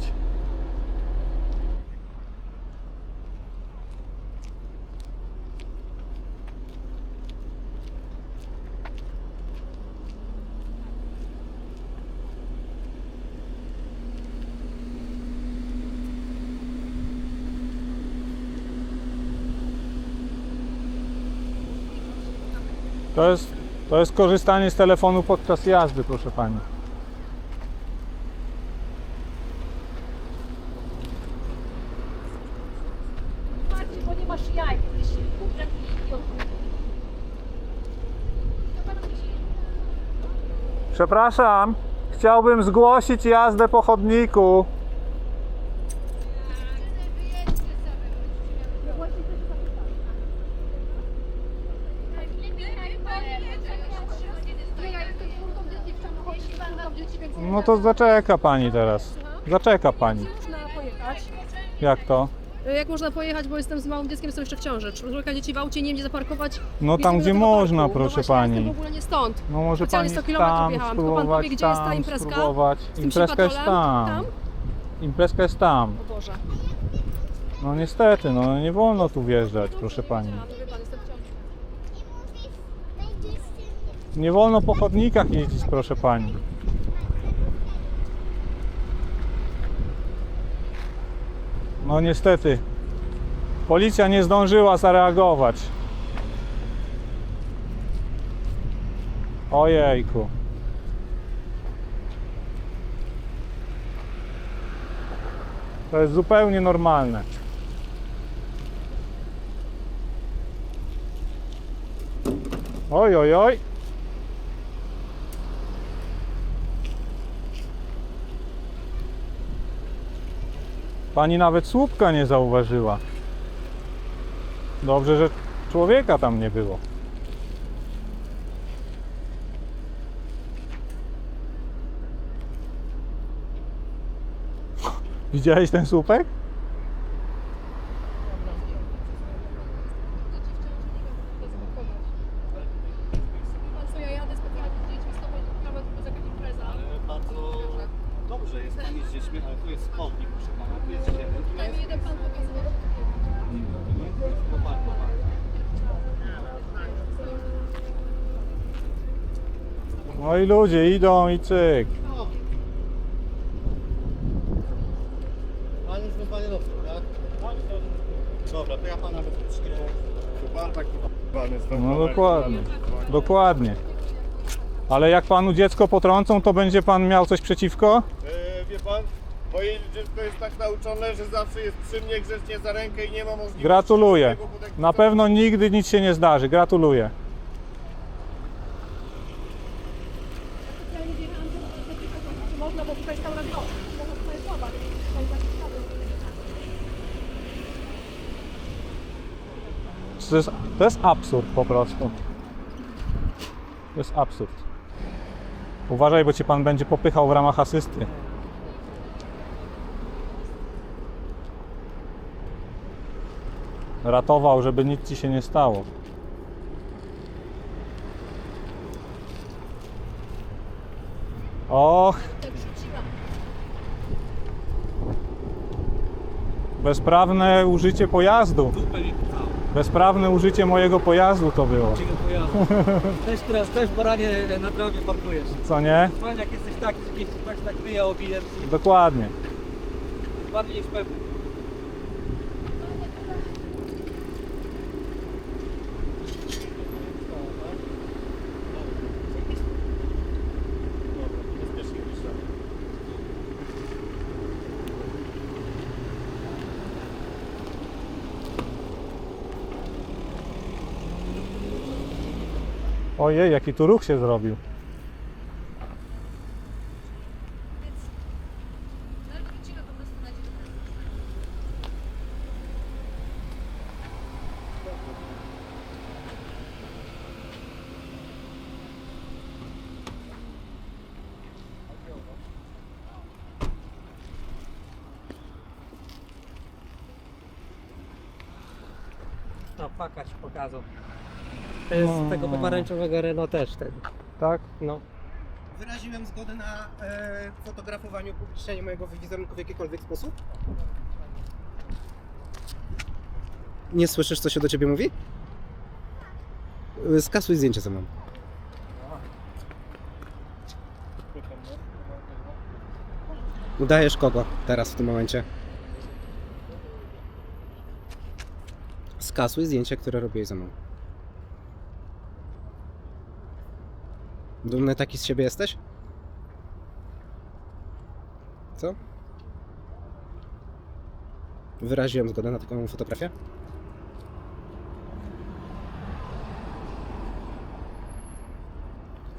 To jest korzystanie z telefonu podczas jazdy, proszę pani. Patrzcie, bo nie masz jaj. Jesteś kurczem i idiotą. Co pan robi? Przepraszam, chciałbym zgłosić jazdę po chodniku. No to zaczeka pani teraz. Zaczeka pani. Można pojechać. Jak to? Jak można pojechać, bo jestem z małym dzieckiem, jestem jeszcze w ciąży. Trójka dzieci w aucie, nie wiem gdzie zaparkować. No Nie tam wiem, gdzie do tego można, parku. proszę No właśnie, pani. jestem w ogóle nie stąd. No może Specjalnie pani 100 kilometrów tam jechałam, tylko pan spróbować, powie, gdzie jest ta tam imprezka? spróbować. Z tym Imprezka jest psipatrolem? tam. Imprezka jest tam. O Boże. No niestety, no nie wolno tu wjeżdżać, proszę pani. A, to wie pan, jestem w ciąży. Nie wolno po chodnikach jeździć, proszę pani. No niestety. Policja nie zdążyła zareagować. Ojejku. To jest zupełnie normalne. Oj, oj, oj. Pani nawet słupka nie zauważyła. Dobrze, że człowieka tam nie było. Widziałeś ten słupek? Pan co, ja jadę specjalnie z dziećmi, 100 kilometrów bez jakaś impreza. Bardzo dobrze jest pani z dziećmi, ale tu jest chodnik, proszę pana, tu jest zieleń. Tutaj mi jeden pan pokazuje. No i ludzie idą i cyk. Pan jest panie dobrze, tak? Dobra, to ja pana bezpiecznie. Pan taki pan jest. No dokładnie. Dokładnie. Ale jak panu dziecko potrącą, to będzie pan miał coś przeciwko? Wie pan, moje dziecko jest tak nauczone, że zawsze jest przy mnie grzecznie za rękę i nie ma możliwości. Gratuluję. żadnego podektywania. Na pewno nigdy nic się nie zdarzy. Gratuluję. Specjalnie wjechałam, żeby czy można, bo tutaj jest tam radio. Można tutaj słaba, więc tutaj zapisamy. To jest absurd po prostu. To jest absurd. Uważaj, bo cię pan będzie popychał w ramach asysty. Ratował, żeby nic ci się nie stało. Och! Bezprawne użycie pojazdu. Bezprawne użycie mojego pojazdu to było. Też baranie na trawie parkujesz. Co nie? Pan jak jesteś taki, że gdzieś tak wyja obijem, Dokładnie. bardziej niż pewny. Ojej, jaki tu ruch się zrobił. No, faka ci pokazał. To jest z tego pomarańczowego Renault też wtedy. Tak? No. Wyraziłem zgodę na fotografowanie, upublicznienie mojego wizerunku w jakikolwiek sposób. Nie słyszysz, co się do ciebie mówi? Skasuj zdjęcie ze mną. Udajesz kogo teraz w tym momencie? Skasuj zdjęcie, które robiłeś ze mną. Dumny taki z siebie jesteś? Co? Wyraziłem zgodę na taką fotografię?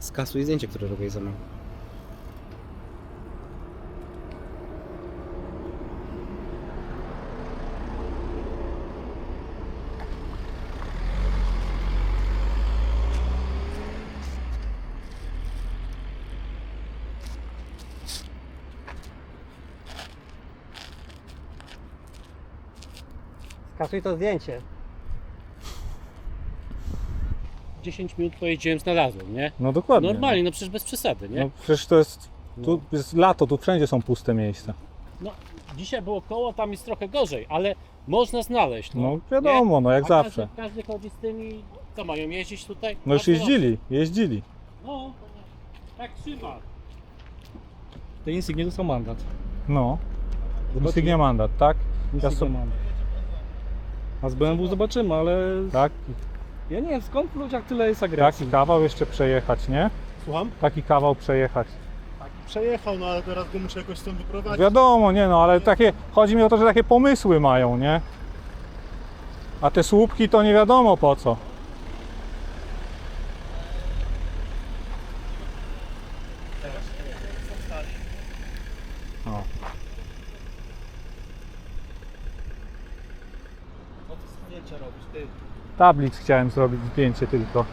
Skasuj zdjęcie, które robię ze mną. Skasuj to zdjęcie. 10 minut pojeździłem, znalazłem, nie? No dokładnie. Normalnie, no przecież bez przesady, nie? No przecież to jest, tu jest lato, tu wszędzie są puste miejsca. No, dzisiaj było koło, tam jest trochę gorzej, ale można znaleźć. No wiadomo, no jak A zawsze. Każdy chodzi z tymi, co mają jeździć tutaj? No już jeździli. No, tak trzyma. Te Insignie to są mandat. No. Insignia mandat, tak? Insignia mandat. A z BMW zobaczymy, ale Tak? ja nie wiem skąd w ludziach tyle jest agresji. Taki kawał jeszcze przejechać, nie? Słucham? Taki kawał przejechać. Przejechał, no ale teraz go muszę jakoś stąd wyprowadzić. Wiadomo, nie no, ale takie, chodzi mi o to, że takie pomysły mają, nie? A te słupki to nie wiadomo po co. O. Zdjęcia robisz, ty. Tablic chciałem zrobić zdjęcie tylko.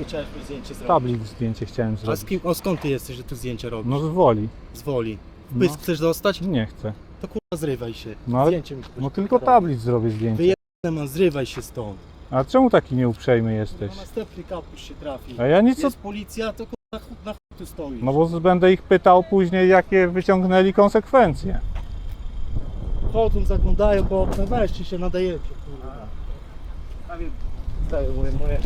Chciałeś mi zdjęcie zrobić. Tablic zdjęcie chciałem A zrobić. skąd ty jesteś, że tu zdjęcie robisz? No z woli. Z woli. No. Pysk chcesz dostać? Nie chcę. To kurwa zrywaj się. No, ale, Zdjęcie mi no tylko tablic zrobię zdjęcie. Wyjebane, zrywaj się stąd. A czemu taki nieuprzejmy jesteś? Na następny kapusz się trafi. A ja nic. Jest policja, to kurwa na chuj tu stoisz. No bo będę ich pytał później, jakie wyciągnęli konsekwencje. Chodzą, zaglądają, bo weźcie się, nadajecie, kurwa. Moje.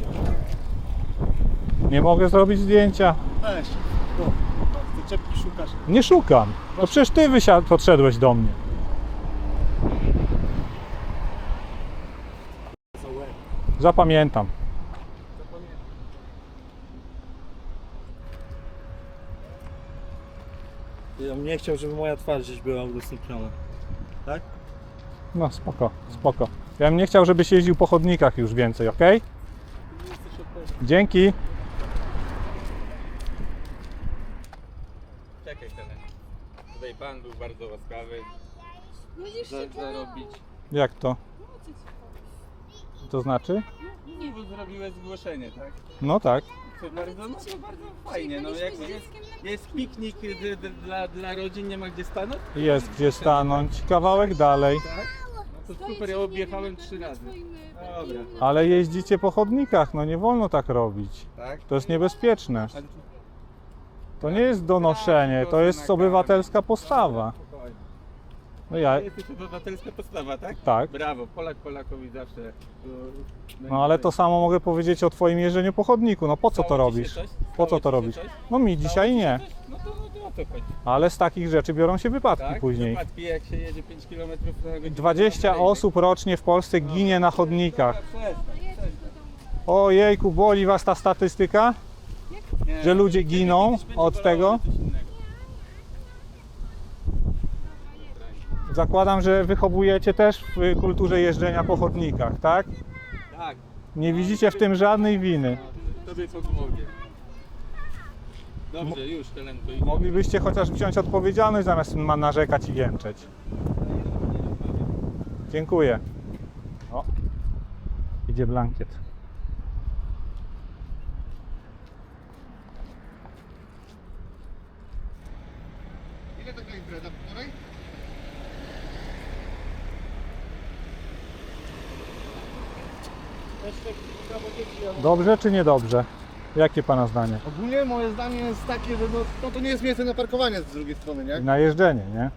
Nie mogę zrobić zdjęcia. Weź. Ty czepki szukasz. Nie szukam. To przecież ty podszedłeś do mnie. Zapamiętam. Ja bym nie chciał, żeby moja twarz gdzieś była udostępniona. Tak? No spoko, spoko. Ja bym nie chciał, żebyś jeździł po chodnikach już więcej, ok? Dzięki. Czekaj chwilę. Tutaj pan był bardzo łaskawy. Musisz się Zarobić. Jak to? To znaczy? Nie, bo zrobiłeś zgłoszenie, tak? No tak. To bardzo fajnie. No jakby jest piknik dla rodzin, nie ma gdzie stanąć? Jest gdzie stanąć. Kawałek dalej. Tak? No to super, ja objechałem 3 razy. Dobra. Ale jeździcie po chodnikach, no nie wolno tak robić. Tak? To jest niebezpieczne. To nie jest donoszenie, to jest obywatelska postawa. No ja, To jest obywatelska podstawa, tak? tak. Brawo, Polak Polakowi zawsze. No ale to samo mogę powiedzieć o twoim jeżdżeniu po chodniku. No po co to Stało ci się robisz? coś? Po co Stało to ci się robisz? coś? No mi dzisiaj nie. No to o to chodzi. Ale z takich rzeczy biorą się wypadki Tak? później. Wypadki, jak się jedzie 5 km na godzinę. 20 osób rocznie w Polsce ginie na chodnikach. Przestań. Ojejku, boli was ta statystyka? Nie. Że ludzie giną Kiedyś będzie od bolało, tego? ale coś innego. Zakładam, że wychowujecie też w kulturze jeżdżenia po chodnikach, tak? Tak. Nie widzicie w tym żadnej winy. Tobie co pomogę. Dobrze, już Helenko. Moglibyście chociaż wziąć odpowiedzialność zamiast narzekać i jęczeć. Dziękuję. O, idzie blankiet. Ile taka impreza? Półtorej? Dobrze czy niedobrze? Jakie pana zdanie? Ogólnie moje zdanie jest takie, że no to nie jest miejsce na parkowanie z drugiej strony, nie? Na jeżdżenie, nie?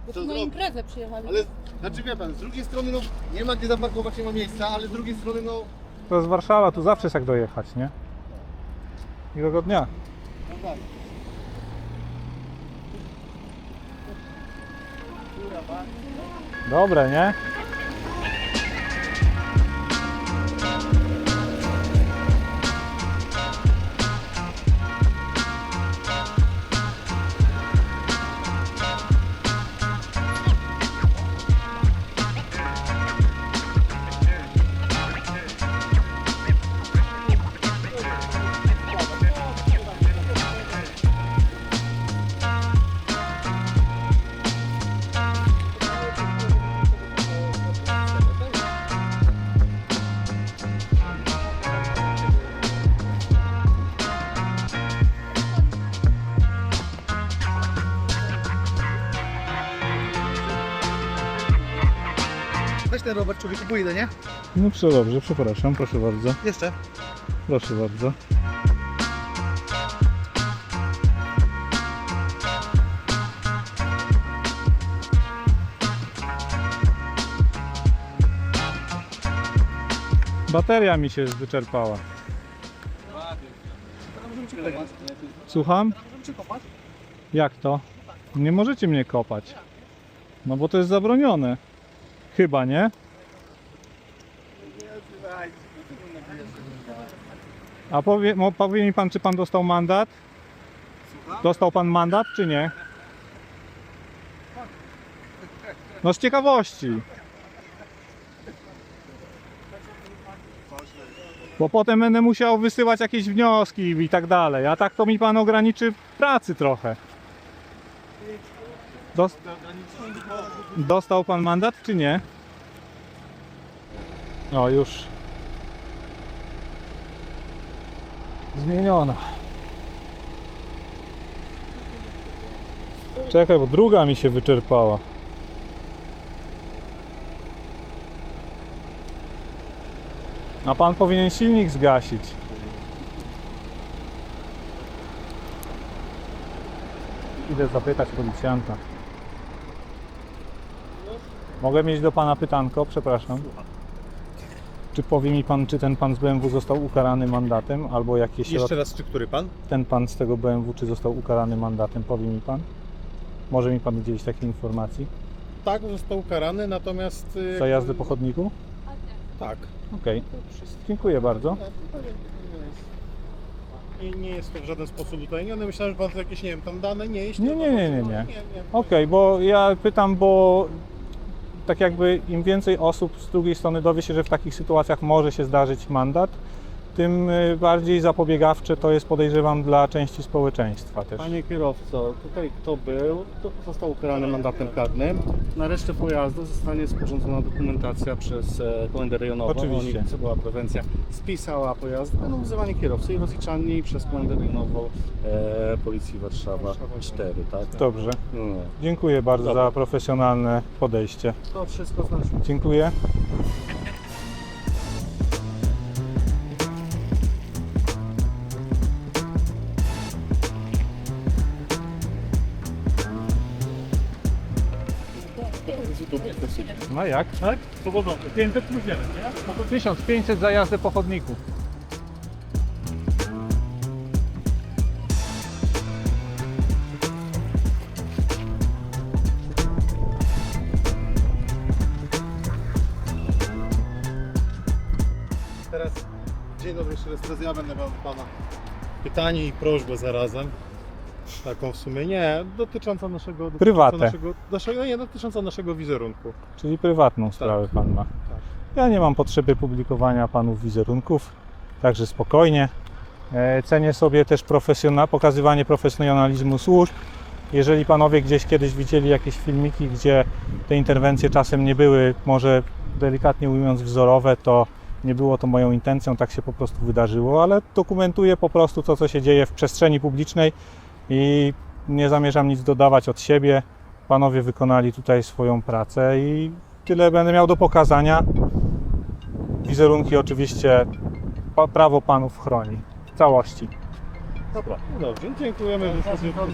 Bo Co tu na zrobić? imprezę przyjechali. Ale, znaczy wie pan, z drugiej strony no nie ma gdzie zaparkować, nie ma miejsca, ale z drugiej strony no... To jest Warszawa, tu zawsze jest jak dojechać, nie? Miłego dnia. No tak. Dobre, nie? Weź ten rower, człowieku, pójdę, nie? No dobrze, przepraszam, proszę bardzo. Jeszcze. Proszę bardzo. Bateria mi się wyczerpała. Słucham? Jak to? Nie możecie mnie kopać. No bo to jest zabronione. Chyba, nie? A powie mi pan, czy pan dostał mandat? Dostał pan mandat, czy nie? No z ciekawości. Bo potem będę musiał wysyłać jakieś wnioski i tak dalej. A tak to mi pan ograniczy pracy trochę. Dostał pan mandat, czy nie? O, już. Zmieniona. Czekaj, bo druga mi się wyczerpała. A pan powinien silnik zgasić. Idę zapytać policjanta. Mogę mieć do pana pytanko? Przepraszam. Czy powie mi pan, czy ten pan z BMW został ukarany mandatem, albo jakieś... Jeszcze raz, czy który pan? Ten pan z tego BMW, czy został ukarany mandatem? Powie mi pan? Może mi pan udzielić takiej informacji? Tak, został ukarany, natomiast... Za jazdę po chodniku? Tak. Okej. Dziękuję bardzo. I nie jest to w żaden sposób utajnione. Myślałem, że pan to jakieś, nie wiem, tam dane nie jest. Nie. Okej, bo ja pytam, bo tak jakby im więcej osób z drugiej strony dowie się, że w takich sytuacjach może się zdarzyć mandat, tym bardziej zapobiegawcze to jest, podejrzewam, dla części społeczeństwa też. Panie kierowco, tutaj kto był, to został ukarany mandatem karnym. Na resztę pojazdu zostanie sporządzona dokumentacja przez komendę rejonową. Oczywiście. Co była prewencja, spisała pojazd, będą wzywani kierowcy i rozliczani przez komendę rejonową Policji Warszawa 4, tak? Dobrze. No. Dziękuję bardzo Dobra. za profesjonalne podejście. To wszystko z naszym. Dziękuję. No jak? Tak? Powodowy. 500 plus 1, nie? 1500 za jazdę po chodniku. Teraz, dzień dobry, jeszcze raz, teraz ja będę miał do pana pytanie i prośbę zarazem. Taką w sumie nie, dotyczącą naszego... Prywatne. Dotyczącą naszego wizerunku. Czyli prywatną sprawę pan ma. Tak. Ja nie mam potrzeby publikowania panów wizerunków. także spokojnie. Cenię sobie też pokazywanie profesjonalizmu służb. Jeżeli panowie gdzieś kiedyś widzieli jakieś filmiki, gdzie te interwencje czasem nie były, może delikatnie ujmując, wzorowe, to nie było to moją intencją, tak się po prostu wydarzyło, ale dokumentuję po prostu to, co się dzieje w przestrzeni publicznej i nie zamierzam nic dodawać od siebie. Panowie wykonali tutaj swoją pracę i tyle będę miał do pokazania. Wizerunki oczywiście prawo panów chroni w całości. Dobra, no dobrze, dziękujemy.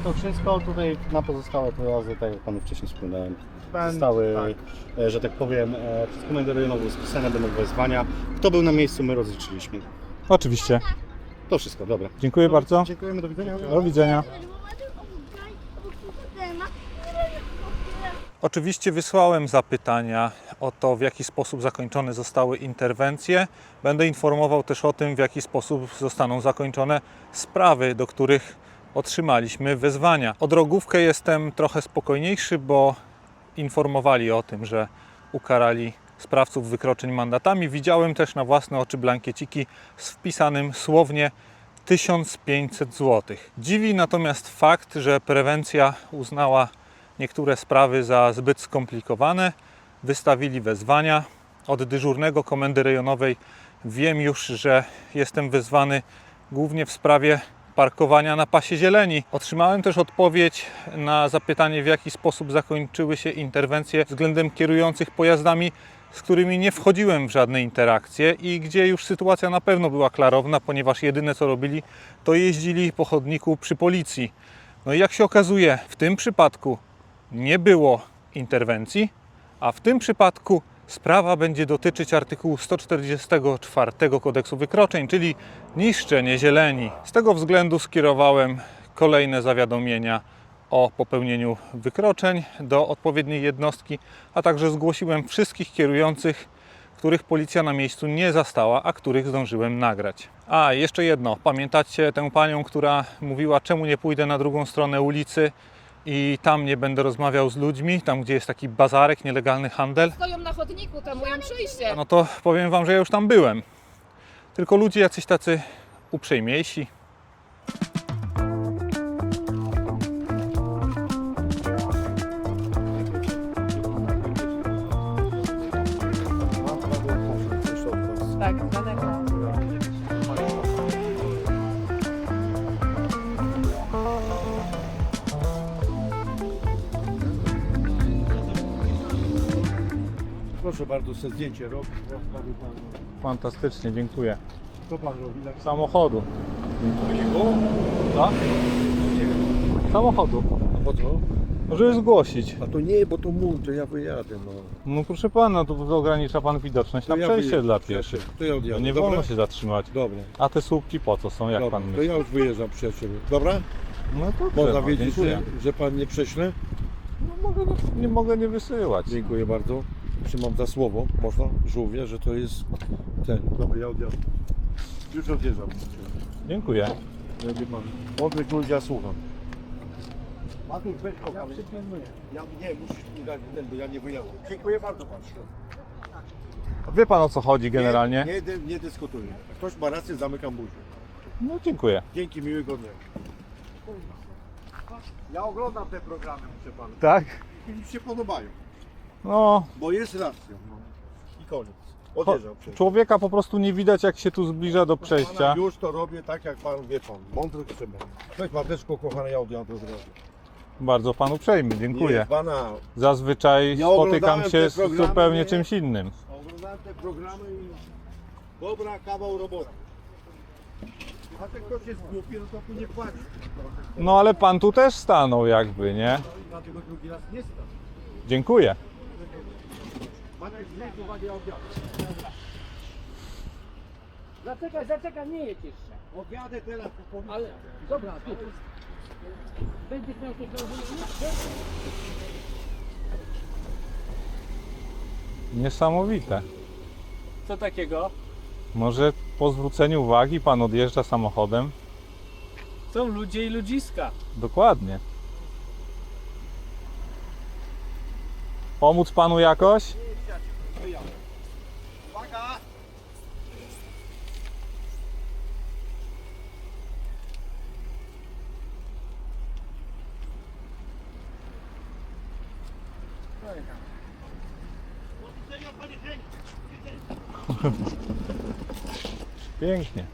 To wszystko tutaj na pozostałe pojazdy, tak jak panu wcześniej wspomniałem, zostały, że tak powiem, przez komendę rejonową spisane, będą wezwania. Kto był na miejscu, my rozliczyliśmy. Oczywiście. To wszystko, dobra. Dziękuję bardzo. Dziękujemy, do widzenia. Do widzenia. Oczywiście wysłałem zapytania o to, w jaki sposób zakończone zostały interwencje. Będę informował też o tym, w jaki sposób zostaną zakończone sprawy, do których otrzymaliśmy wezwania. O drogówkę jestem trochę spokojniejszy, bo informowali o tym, że ukarali sprawców wykroczeń mandatami. Widziałem też na własne oczy blankieciki z wpisanym słownie 1500 zł. Dziwi natomiast fakt, że prewencja uznała niektóre sprawy za zbyt skomplikowane, wystawili wezwania. Od dyżurnego komendy rejonowej wiem już, że jestem wezwany głównie w sprawie parkowania na pasie zieleni. Otrzymałem też odpowiedź na zapytanie, w jaki sposób zakończyły się interwencje względem kierujących pojazdami, z którymi nie wchodziłem w żadne interakcje i gdzie już sytuacja na pewno była klarowna, ponieważ jedyne co robili, to jeździli po chodniku przy policji. No i jak się okazuje, w tym przypadku nie było interwencji, a w tym przypadku sprawa będzie dotyczyć artykułu 144 Kodeksu Wykroczeń, czyli niszczenie zieleni. Z tego względu skierowałem kolejne zawiadomienia o popełnieniu wykroczeń do odpowiedniej jednostki, a także zgłosiłem wszystkich kierujących, których policja na miejscu nie zastała, a których zdążyłem nagrać. A, jeszcze jedno. Pamiętacie tę panią, która mówiła, czemu nie pójdę na drugą stronę ulicy i tam nie będę rozmawiał z ludźmi, tam gdzie jest taki bazarek, nielegalny handel? Stoją na chodniku, tam mają przejście. No to powiem wam, że ja już tam byłem. Tylko ludzie jacyś tacy uprzejmiejsi. Tak, zanego. Proszę bardzo, sobie zdjęcie robić. Fantastycznie, dziękuję. Co pan robi? Samochodu. Tak? Samochodu. A po co? Żeby zgłosić. A to nie, bo to to ja wyjadę, no. No proszę pana, tu ogranicza pan widoczność na To ja przejście wyjadę. dla pieszych. To ja odjadę. Nie Dobra? wolno się zatrzymać. Dobra. A te słupki po co są, jak Dobra, pan to myśli? ja już wyjeżdżam przyjacielu. Dobra? No to Można trzeba, wiedzieć, dziękuję. że pan nie prześle? No, mogę nie wysyłać. Dziękuję bardzo. Trzymam za słowo, można? Żółwie, że to jest ten. Dobra, ja odjadę. Już odjeżdżam. Dziękuję. Wie pan. Mądrych ludzi, ja słucham. Matusz, weź go, ja przypilnuję. Ja nie, musisz mi dać ten, bo ja nie wyjadę. Dziękuję bardzo panu. Wie pan, o co chodzi generalnie? Nie dyskutuję. Jak ktoś ma rację, zamykam buzię. No dziękuję. Dzięki, miłego dnia. Ja oglądam te programy, muszę panu. Tak? I mi się podobają, No, bo jest racja. No. I koniec. Odjeżdżam przecież. człowieka po prostu nie widać, jak się tu zbliża do przejścia. Pana, już to robię tak, jak pan wie pan. Mądry trzeba. Weź mateczko, kochana, ja odjadę od razu. Bardzo pan uprzejmy, dziękuję. Nie, pana. Zazwyczaj Ja spotykam oglądałem się te z programy, zupełnie nie? czymś innym. Oglądałem te programy i dobra, kawał roboty. A ten ktoś jest głupi, no to tu nie płaci. No ale pan tu też stanął jakby, nie? Dlatego drugi raz nie stał. Dziękuję. Macie zwróć uwagę, ja odjadę. Zaczekaj, nie jedź jeszcze. Odjadę teraz, po policji. Ale, dobra, tu. Będziesz miał coś do robienia? Niesamowite. Co takiego? Może po zwróceniu uwagi pan odjeżdża samochodem? Są ludzie i ludziska. Dokładnie. Pomóc panu jakoś? Uwaga! Pięknie.